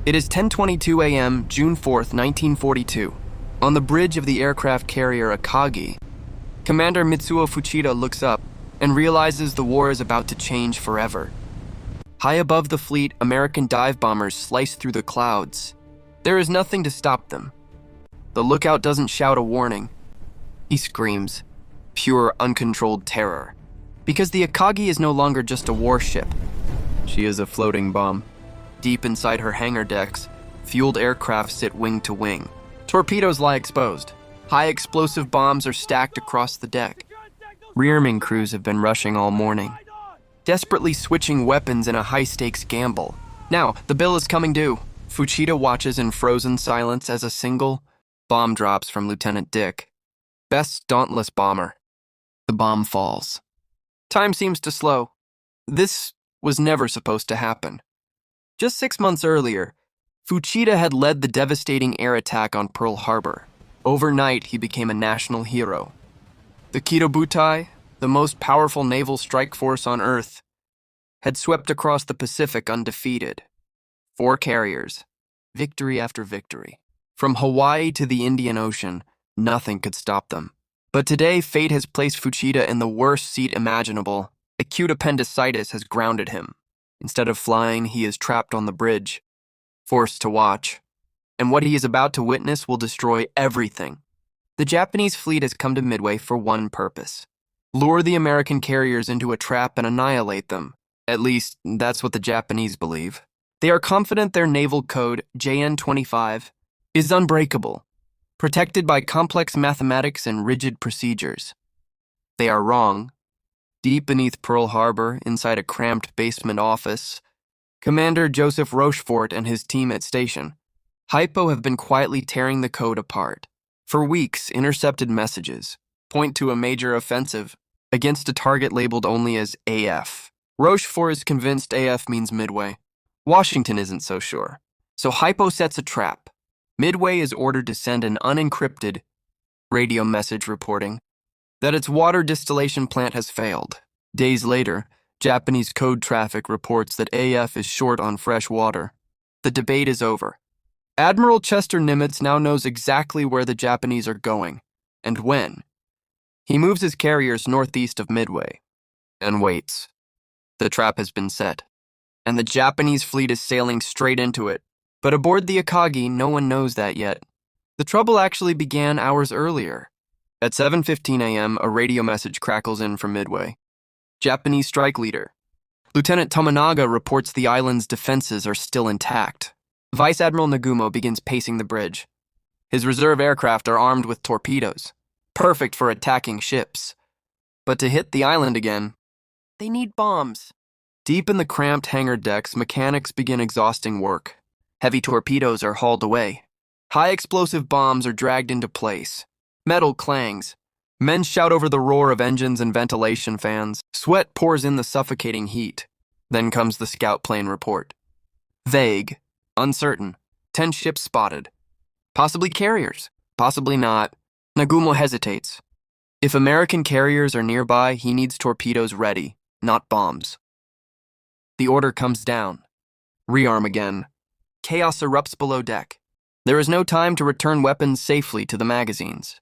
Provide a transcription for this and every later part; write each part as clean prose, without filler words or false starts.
It is 10:22 a.m., June 4th, 1942. On the bridge of the aircraft carrier Akagi, Commander Mitsuo Fuchida looks up and realizes the war is about to change forever. High above the fleet, American dive bombers slice through the clouds. There is nothing to stop them. The lookout doesn't shout a warning. He screams, pure, uncontrolled terror. Because the Akagi is no longer just a warship. She is a floating bomb. Deep inside her hangar decks, fueled aircraft sit wing to wing. Torpedoes lie exposed. High explosive bombs are stacked across the deck. Rearming crews have been rushing all morning, desperately switching weapons in a high-stakes gamble. Now, the bill is coming due. Fuchida watches in frozen silence as a single bomb drops from Lieutenant Dick. Best's dauntless bomber. The bomb falls. Time seems to slow. This was never supposed to happen. Just 6 months earlier, Fuchida had led the devastating air attack on Pearl Harbor. Overnight, he became a national hero. The Kidobutai, the most powerful naval strike force on Earth, had swept across the Pacific undefeated. 4 carriers, victory after victory. From Hawaii to the Indian Ocean, nothing could stop them. But today, fate has placed Fuchida in the worst seat imaginable. Acute appendicitis has grounded him. Instead of flying, he is trapped on the bridge, forced to watch. And what he is about to witness will destroy everything. The Japanese fleet has come to Midway for one purpose: lure the American carriers into a trap and annihilate them. At least, that's what the Japanese believe. They are confident their naval code, JN-25, is unbreakable, protected by complex mathematics and rigid procedures. They are wrong. Deep beneath Pearl Harbor, inside a cramped basement office, Commander Joseph Rochefort and his team at station, Hypo, have been quietly tearing the code apart. For weeks, intercepted messages point to a major offensive against a target labeled only as AF. Rochefort is convinced AF means Midway. Washington isn't so sure. So Hypo sets a trap. Midway is ordered to send an unencrypted radio message reporting that its water distillation plant has failed. Days later, Japanese code traffic reports that AF is short on fresh water. The debate is over. Admiral Chester Nimitz now knows exactly where the Japanese are going, and when. He moves his carriers northeast of Midway, and waits. The trap has been set, and the Japanese fleet is sailing straight into it. But aboard the Akagi, no one knows that yet. The trouble actually began hours earlier. At 7:15 a.m., a radio message crackles in from Midway. Japanese strike leader Lieutenant Tominaga reports the island's defenses are still intact. Vice Admiral Nagumo begins pacing the bridge. His reserve aircraft are armed with torpedoes, perfect for attacking ships. But to hit the island again, they need bombs. Deep in the cramped hangar decks, mechanics begin exhausting work. Heavy torpedoes are hauled away. High explosive bombs are dragged into place. Metal clangs. Men shout over the roar of engines and ventilation fans. Sweat pours in the suffocating heat. Then comes the scout plane report. Vague, uncertain. 10 ships spotted. Possibly carriers, possibly not. Nagumo hesitates. If American carriers are nearby, he needs torpedoes ready, not bombs. The order comes down. Rearm again. Chaos erupts below deck. There is no time to return weapons safely to the magazines.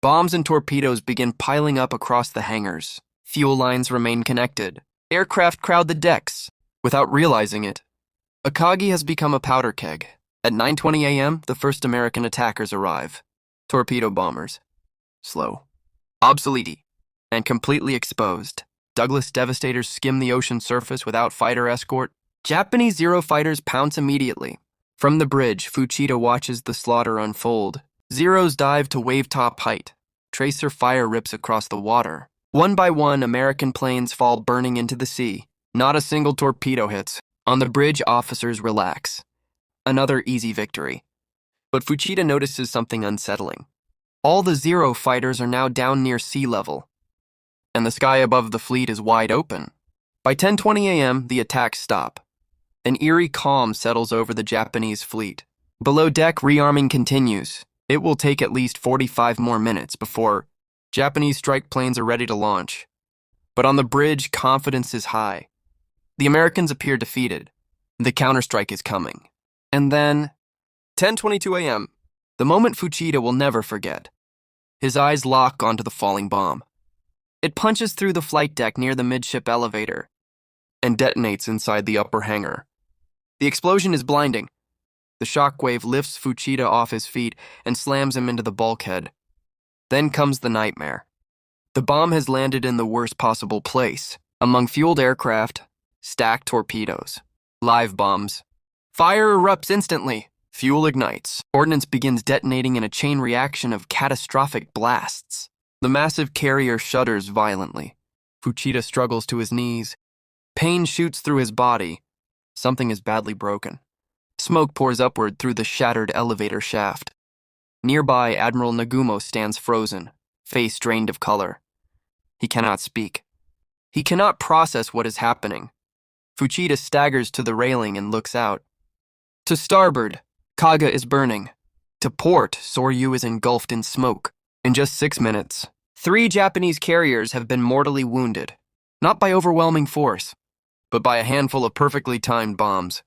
Bombs and torpedoes begin piling up across the hangars. Fuel lines remain connected. Aircraft crowd the decks. Without realizing it, Akagi has become a powder keg. At 9:20 a.m., the first American attackers arrive. Torpedo bombers. Slow, obsolete, and completely exposed. Douglas Devastators skim the ocean surface without fighter escort. Japanese Zero fighters pounce immediately. From the bridge, Fuchida watches the slaughter unfold. Zeros dive to wave-top height. Tracer fire rips across the water. One by one, American planes fall burning into the sea. Not a single torpedo hits. On the bridge, officers relax. Another easy victory. But Fuchida notices something unsettling. All the Zero fighters are now down near sea level, and the sky above the fleet is wide open. By 10:20 a.m., the attacks stop. An eerie calm settles over the Japanese fleet. Below deck, rearming continues. It will take at least 45 more minutes before Japanese strike planes are ready to launch. But on the bridge, confidence is high. The Americans appear defeated. The counterstrike is coming. And then, 10:22 a.m., the moment Fuchida will never forget. His eyes lock onto the falling bomb. It punches through the flight deck near the midship elevator and detonates inside the upper hangar. The explosion is blinding. The shockwave lifts Fuchida off his feet and slams him into the bulkhead. Then comes the nightmare. The bomb has landed in the worst possible place, among fueled aircraft, stacked torpedoes, live bombs. Fire erupts instantly. Fuel ignites. Ordnance begins detonating in a chain reaction of catastrophic blasts. The massive carrier shudders violently. Fuchida struggles to his knees. Pain shoots through his body. Something is badly broken. Smoke pours upward through the shattered elevator shaft. Nearby, Admiral Nagumo stands frozen, face drained of color. He cannot speak. He cannot process what is happening. Fuchida staggers to the railing and looks out. To starboard, Kaga is burning. To port, Soryu is engulfed in smoke. In just 6 minutes, 3 Japanese carriers have been mortally wounded, not by overwhelming force, but by a handful of perfectly timed bombs.